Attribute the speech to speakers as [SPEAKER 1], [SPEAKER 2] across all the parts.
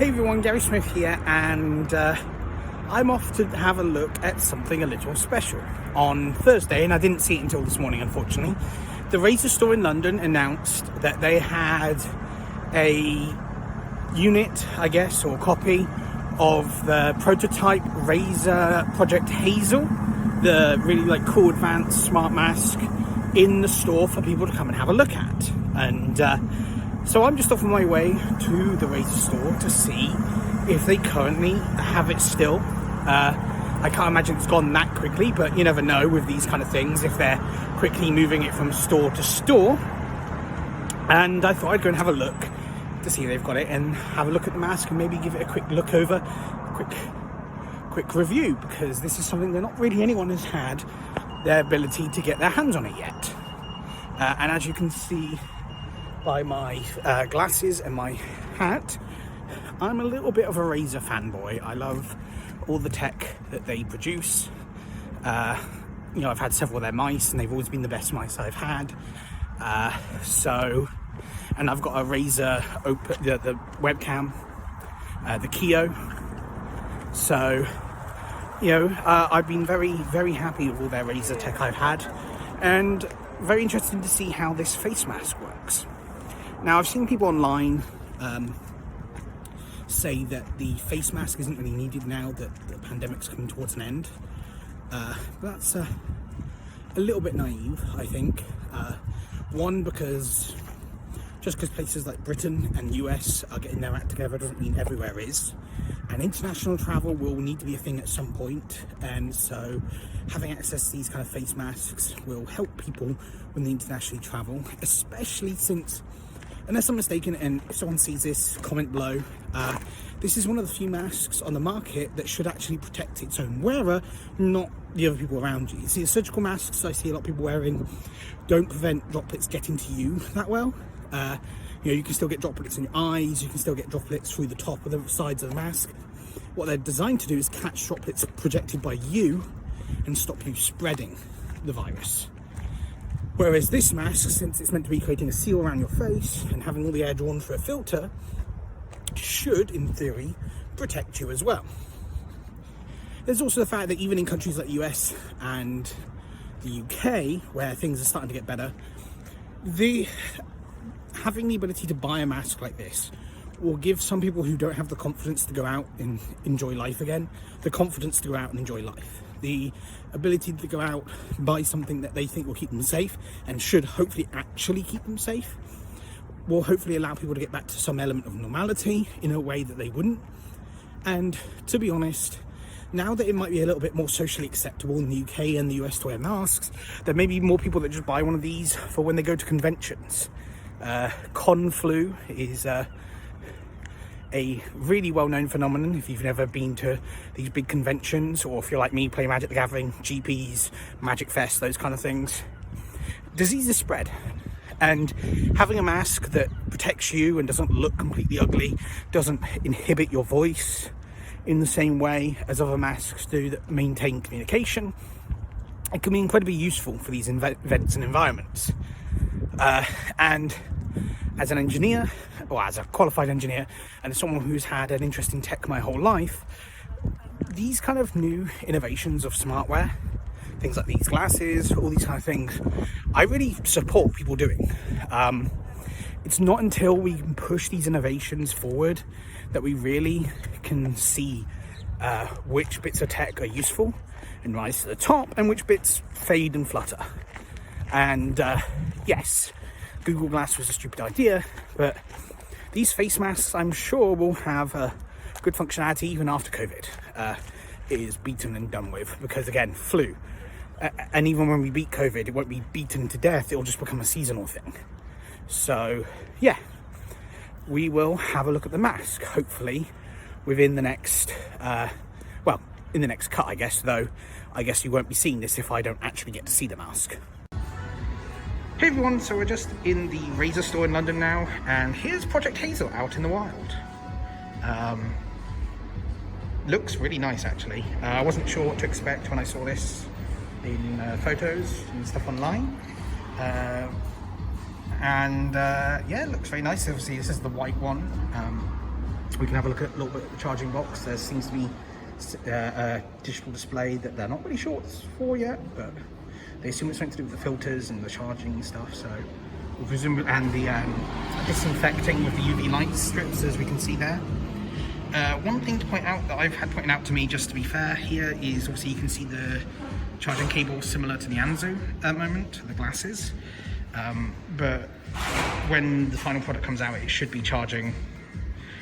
[SPEAKER 1] Hey everyone, Gary Smith here, and I'm off to have a look at something a little special. On Thursday, and I didn't see it until this morning unfortunately, the Razer Store in London announced that they had a unit, I guess, or copy of the prototype Razer Project Hazel, the really cool advanced smart mask, in the store for people to come and have a look at. And so I'm just off on my way to the Razer Store to see if they currently have it still. I can't imagine it's gone that quickly, but you never know with these kind of things if they're quickly moving it from store to store. And I thought I'd go and have a look to see if they've got it and have a look at the mask and maybe give it a quick look over, quick review, because this is something that not really anyone has had their ability to get their hands on it yet. And as you can see by my glasses and my hat, I'm a little bit of a Razer fanboy. I love all the tech that they produce. I've had several of their mice and they've always been the best mice I've had. And I've got a Razer the webcam, the Keo. So, I've been very, very happy with all their Razer tech I've had, and very interested to see how this face mask works. Now, I've seen people online say that the face mask isn't really needed now that the pandemic's coming towards an end. That's a little bit naive, I think. One, because just because places like Britain and US are getting their act together doesn't mean everywhere is. And international travel will need to be a thing at some point, and so having access to these kind of face masks will help people when they internationally travel, especially since, unless I'm mistaken, and if someone sees this, comment below, this is one of the few masks on the market that should actually protect its own wearer, not the other people around you. You see, the surgical masks I see a lot of people wearing don't prevent droplets getting to you that well. You can still get droplets in your eyes, you can still get droplets through the top of the sides of the mask. What they're designed to do is catch droplets projected by you and stop you spreading the virus. Whereas this mask, since it's meant to be creating a seal around your face and having all the air drawn through a filter, should, in theory, protect you as well. There's also the fact that even in countries like the US and the UK, where things are starting to get better, having the ability to buy a mask like this will give some people who don't have the confidence to go out and enjoy life again, the confidence to go out and enjoy life. The ability to go out and buy something that they think will keep them safe and should hopefully actually keep them safe will hopefully allow people to get back to some element of normality in a way that they wouldn't. And to be honest, now that it might be a little bit more socially acceptable in the UK and the US to wear masks, there may be more people that just buy one of these for when they go to conventions. Con flu is a really well-known phenomenon if you've never been to these big conventions, or if you're like me, play Magic the Gathering, GPs, Magic Fest, those kind of things. Diseases spread, and having a mask that protects you and doesn't look completely ugly, doesn't inhibit your voice in the same way as other masks do that maintain communication, it can be incredibly useful for these events and environments. And as an engineer, or as a qualified engineer, and as someone who's had an interest in tech my whole life, these kind of new innovations of smartware, things like these glasses, all these kind of things, I really support people doing. It's not until we can push these innovations forward that we really can see which bits of tech are useful and rise to the top, and which bits fade and flutter. And yes, Google Glass was a stupid idea, but these face masks, I'm sure, will have good functionality even after COVID is beaten and done with, because again, flu. And even when we beat COVID, it won't be beaten to death, it'll just become a seasonal thing. So yeah, we will have a look at the mask, hopefully within the next, in the next cut, I guess, though I guess you won't be seeing this if I don't actually get to see the mask. Hey everyone, so we're just in the Razer Store in London now, and here's Project Hazel out in the wild. Looks really nice actually. I wasn't sure what to expect when I saw this in photos and stuff online. Yeah, it looks very nice. Obviously this is the white one. We can have a look at a little bit of the charging box. There seems to be a digital display that they're not really sure what it's for yet, but they assume it's something to do with the filters and the charging and stuff, so we'll presume, and the disinfecting with the UV light strips, as we can see there. One thing to point out that I've had pointed out to me, just to be fair here, is obviously you can see the charging cable similar to the Anzu at the moment, the glasses, but when the final product comes out, it should be charging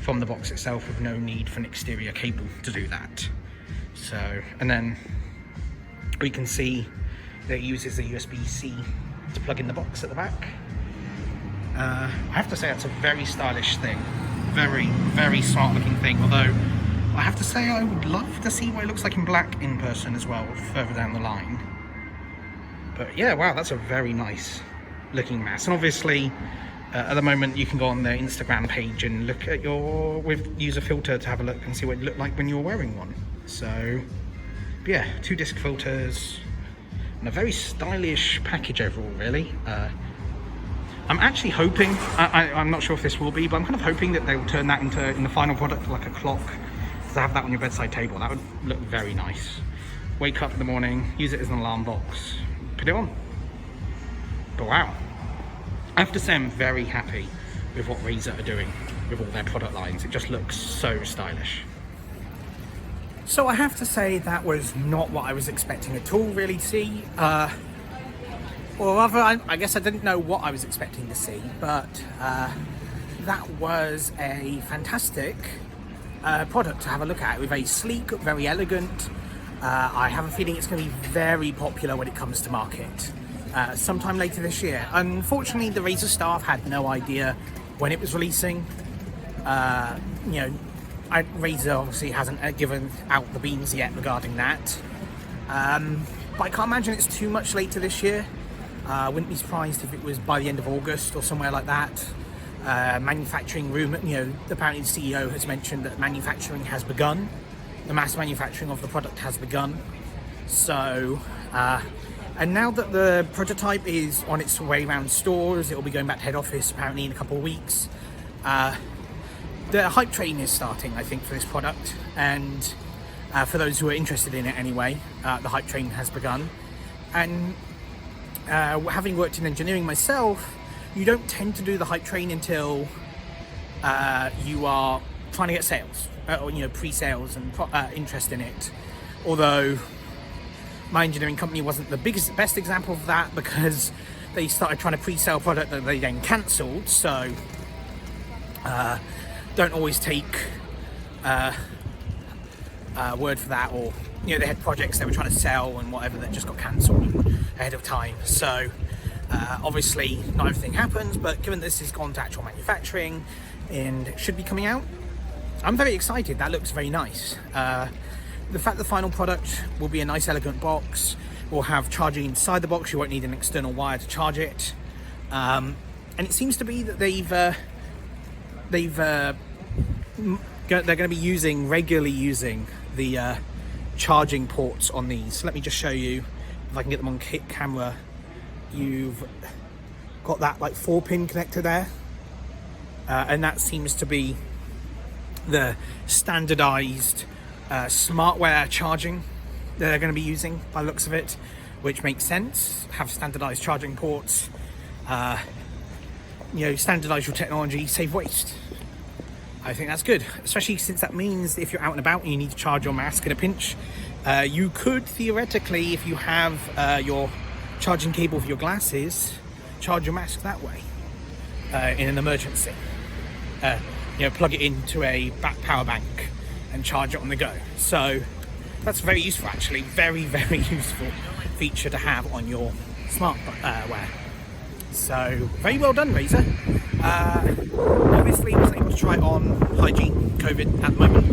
[SPEAKER 1] from the box itself with no need for an exterior cable to do that. So, and then we can see that it uses a USB-C to plug in the box at the back. I have to say that's a very stylish thing, very, very smart looking thing, although I have to say I would love to see what it looks like in black in person as well, further down the line. But yeah, wow, that's a very nice looking mask. And obviously, at the moment, you can go on their Instagram page and look at use a filter to have a look and see what it looked like when you were wearing one. So, yeah, 2 disc filters and a very stylish package overall, really. I'm actually hoping, I'm not sure if this will be, but I'm kind of hoping that they will turn that in the final product like a clock, to have that on your bedside table. That would look very nice. Wake up in the morning, use it as an alarm box, put it on. But wow. I have to say I'm very happy with what Razer are doing with all their product lines. It just looks so stylish. So I have to say that was not what I was expecting at all, really, to see. Or rather, I guess I didn't know what I was expecting to see, but that was a fantastic product to have a look at. It was very sleek, very elegant. I have a feeling it's going to be very popular when it comes to market. Sometime later this year. Unfortunately, the Razer staff had no idea when it was releasing. Razer obviously hasn't given out the beans yet regarding that. But I can't imagine it's too much later this year. Wouldn't be surprised if it was by the end of August or somewhere like that. Manufacturing room, apparently the CEO has mentioned that manufacturing has begun. The mass manufacturing of the product has begun. So, and now that the prototype is on its way around stores, it will be going back to head office apparently in a couple of weeks. The hype train is starting, I think, for this product, and for those who are interested in it anyway, the hype train has begun. And having worked in engineering myself, you don't tend to do the hype train until you are trying to get sales, or pre-sales and interest in it. Although my engineering company wasn't the best example of that, because they started trying to pre-sell product that they then cancelled. So don't always take word for that, or they had projects they were trying to sell and whatever that just got cancelled ahead of time. So obviously not everything happens, but given this has gone to actual manufacturing and it should be coming out, I'm very excited. That looks very nice. The fact the final product will be a nice elegant box, will have charging inside the box, you won't need an external wire to charge it, and it seems to be that they're going to be regularly using the charging ports on these. Let me just show you if I can get them on camera. You've got that like 4-pin connector there, and that seems to be the standardized smartware charging that they're going to be using by the looks of it, which makes sense. Have standardized charging ports, standardize your technology, save waste. I think that's good, especially since that means if you're out and about and you need to charge your mask in a pinch, you could theoretically, if you have your charging cable for your glasses, charge your mask that way in an emergency. Plug it into a power bank and charge it on the go. So that's very useful, actually. Very, very useful feature to have on your smartware. So very well done, Razer. Obviously, I wasn't able to try it on hygiene, COVID at the moment,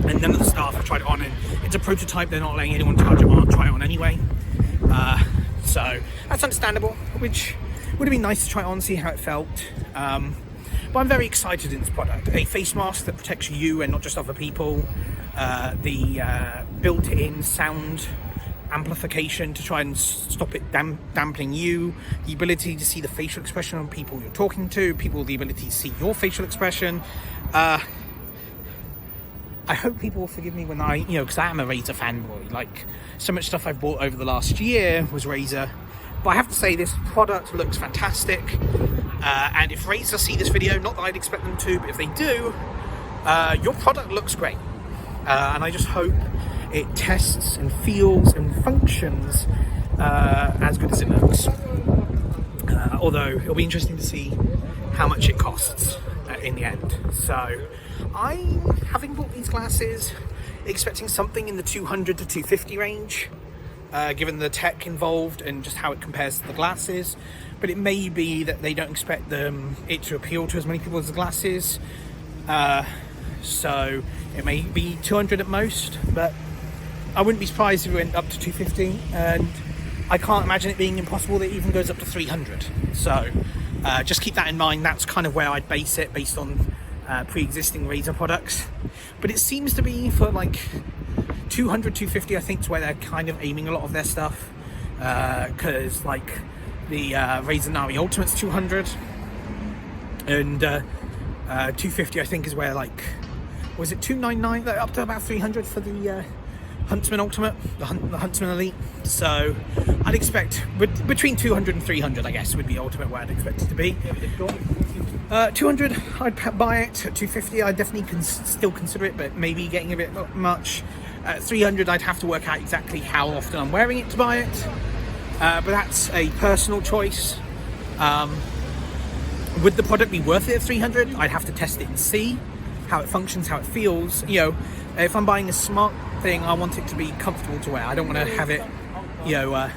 [SPEAKER 1] and none of the staff have tried it on. And it's a prototype; they're not letting anyone try it on anyway. So that's understandable. Which would have been nice to try it on, see how it felt. But I'm very excited in this product. A face mask that protects you and not just other people. The built-in sound amplification to try and stop it dampening you. The ability to see the facial expression on people you're talking to. The ability to see your facial expression. I hope people will forgive me when I, you know, because I am a Razer fanboy. Like, so much stuff I've bought over the last year was Razer. But I have to say, this product looks fantastic. And if Razer see this video, not that I'd expect them to, but if they do, your product looks great. And I just hope it tests and feels and functions as good as it looks. Although it'll be interesting to see how much it costs in the end. So I'm, having bought these glasses, expecting something in the 200 to 250 range, given the tech involved and just how it compares to the glasses. But it may be that they don't expect it to appeal to as many people as the glasses. So it may be 200 at most, but I wouldn't be surprised if it went up to 250, and I can't imagine it being impossible that it even goes up to 300. So just keep that in mind. That's kind of where I'd base it, based on pre-existing Razer products. But it seems to be for like 200, 250, I think, is where they're kind of aiming a lot of their stuff. Because like the Razer Nari Ultimate's 200, and 250 I think is where, like, was it 299? They're up to about 300 for the Huntsman Ultimate, the Huntsman Elite. So I'd expect between 200 and 300, I guess, would be ultimate where I'd expect it to be. 200, I'd buy it. At 250, I'd definitely still consider it, but maybe getting a bit much. At 300, I'd have to work out exactly how often I'm wearing it to buy it. But that's a personal choice. Would the product be worth it at 300? I'd have to test it and see how it functions, how it feels. You know, if I'm buying a smart thing, I want it to be comfortable to wear. I don't want to have it, you know,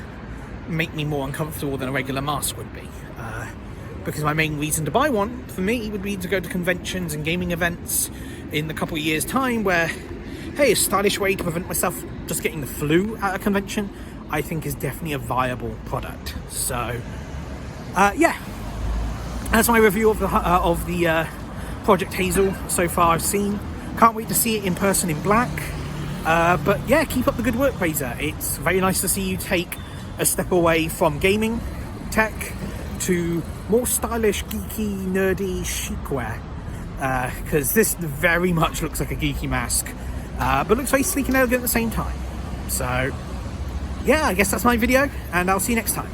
[SPEAKER 1] make me more uncomfortable than a regular mask would be. Because my main reason to buy one, for me, would be to go to conventions and gaming events in a couple of years' time, where, hey, a stylish way to prevent myself just getting the flu at a convention, I think is definitely a viable product. So, yeah, that's my review of the Project Hazel so far I've seen. Can't wait to see it in person in black. But yeah, keep up the good work, Razer. It's very nice to see you take a step away from gaming tech to more stylish, geeky, nerdy, chic wear. Because this very much looks like a geeky mask, but looks very sleek and elegant at the same time. So yeah, I guess that's my video, and I'll see you next time.